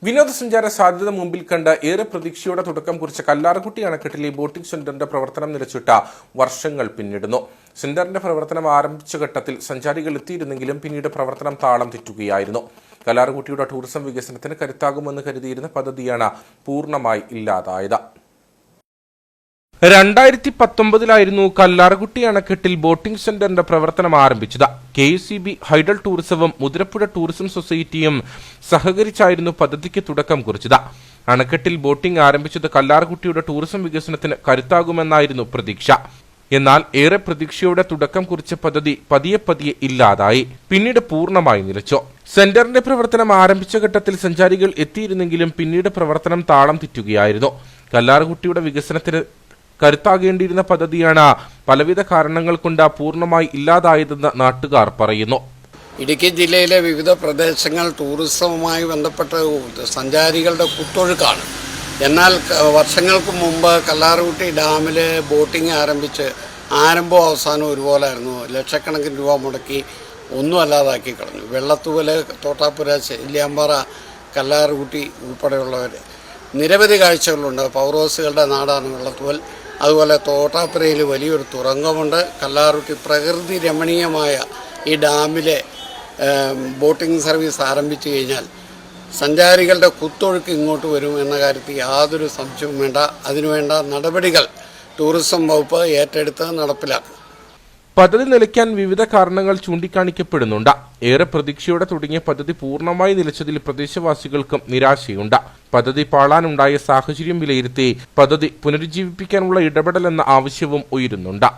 വിനോദസഞ്ചാര സാധ്യത മുമ്പിൽ കണ്ട് ഏറെ പ്രതീക്ഷയോടെ തുടക്കം കുറിച്ച കല്ലാർകുട്ടി അണക്കെട്ടിലെ ബോട്ടിംഗ് സെന്ററിന്റെ പ്രവർത്തനം നിലച്ചിട്ട് വർഷങ്ങൾ പിന്നിടുന്നു. സെന്ററിന്റെ പ്രവർത്തനം ആരംഭിച്ച ഘട്ടത്തിൽ സഞ്ചാരികൾ എത്തിയിരുന്നെങ്കിലും പിന്നീട് പ്രവർത്തനം താളം തെറ്റുകയായിരുന്നു. കല്ലാർകുട്ടിയുടെ ടൂറിസം വികസനത്തിന് കരുത്താകുമെന്ന് കരുതിയിരുന്ന പദ്ധതിയാണ് പൂർണ്ണമായി ഇല്ലാതായത്. 2019 കല്ലാർകുട്ടി അണക്കെട്ടിൽ ബോട്ടിംഗ് സെന്ററിന്റെ പ്രവർത്തനം ആരംഭിച്ചത്. KSEB, ഹൈഡൽ ടൂറിസവും മുതിരപ്പുഴ ടൂറിസം സൊസൈറ്റിയും സഹകരിച്ചായിരുന്നു പദ്ധതിക്ക് തുടക്കം കുറിച്ചത്. അണക്കെട്ടിൽ ബോട്ടിംഗ് ആരംഭിച്ചത് കല്ലാർകുട്ടിയുടെ ടൂറിസം വികസനത്തിന് കരുത്താകുമെന്നായിരുന്നു പ്രതീക്ഷ. എന്നാൽ ഏറെ പ്രതീക്ഷയോടെ തുടക്കം കുറിച്ച പദ്ധതി പതിയെ ഇല്ലാതായി. പിന്നീട് പൂർണ്ണമായി നിലച്ചു. സെന്ററിന്റെ പ്രവർത്തനം ആരംഭിച്ച ഘട്ടത്തിൽ സഞ്ചാരികൾ എത്തിയിരുന്നെങ്കിലും പിന്നീട് പ്രവർത്തനം താളം തെറ്റുകയായിരുന്നു. കല്ലാർകുട്ടിയുടെ വികസനത്തിന് കരുത്താകേണ്ടിയിരുന്ന പദ്ധതിയാണ് പലവിധ കാരണങ്ങൾ കൊണ്ട് പൂർണ്ണമായി ഇല്ലാതായതെന്ന് നാട്ടുകാർ പറയുന്നു. ഇടുക്കി ജില്ലയിലെ വിവിധ പ്രദേശങ്ങൾ ടൂറിസവുമായി ബന്ധപ്പെട്ട സഞ്ചാരികളുടെ കുത്തൊഴുക്കാണ്. എന്നാൽ വർഷങ്ങൾക്ക് മുമ്പ് കല്ലാർകുട്ടി ഡാമിൽ ബോട്ടിംഗ് ആരംഭിച്ച് ആരംഭവും അവസാനവും ഒരുപോലായിരുന്നു. ലക്ഷക്കണക്കിന് രൂപ മുടക്കി ഒന്നും അല്ലാതാക്കി കളഞ്ഞു. വെള്ളത്തൂവൽ, തോട്ടാപ്പുര, ചെല്ലിയാമ്പാറ, കല്ലാർകുട്ടി ഉൾപ്പെടെയുള്ളവർ നിരവധി കാഴ്ചകളുണ്ട്. പൗറോസുകളുടെ നാടാണ് വെള്ളത്തൂവൽ. അതുപോലെ തോട്ടാപ്പുരയിൽ വലിയൊരു തുറങ്കമുണ്ട്. കല്ലാർകുട്ടി പ്രകൃതി രമണീയമായ ഈ ഡാമിലെ ബോട്ടിംഗ് സർവീസ് ആരംഭിച്ചു കഴിഞ്ഞാൽ സഞ്ചാരികളുടെ കുത്തൊഴുക്ക് ഇങ്ങോട്ട് വരും എന്ന കാര്യത്തിൽ യാതൊരു സംശയവും വേണ്ട. അതിനുവേണ്ട നടപടികൾ ടൂറിസം വകുപ്പ് ഏറ്റെടുത്ത് നടപ്പിലാക്കും. പദ്ധതി നിലയ്ക്കാൻ വിവിധ കാരണങ്ങൾ ചൂണ്ടിക്കാണിക്കപ്പെടുന്നുണ്ട്. ഏറെ പ്രതീക്ഷയോടെ തുടങ്ങിയ പദ്ധതി പൂർണ്ണമായി നിലച്ചതിൽ പ്രദേശവാസികൾക്കും നിരാശയുണ്ട്. പദ്ധതി പാളാനുണ്ടായ സാഹചര്യം വിലയിരുത്തി പദ്ധതി പുനരുജ്ജീവിപ്പിക്കാനുള്ള ഇടപെടലെന്ന ആവശ്യവും ഉയരുന്നുണ്ട്.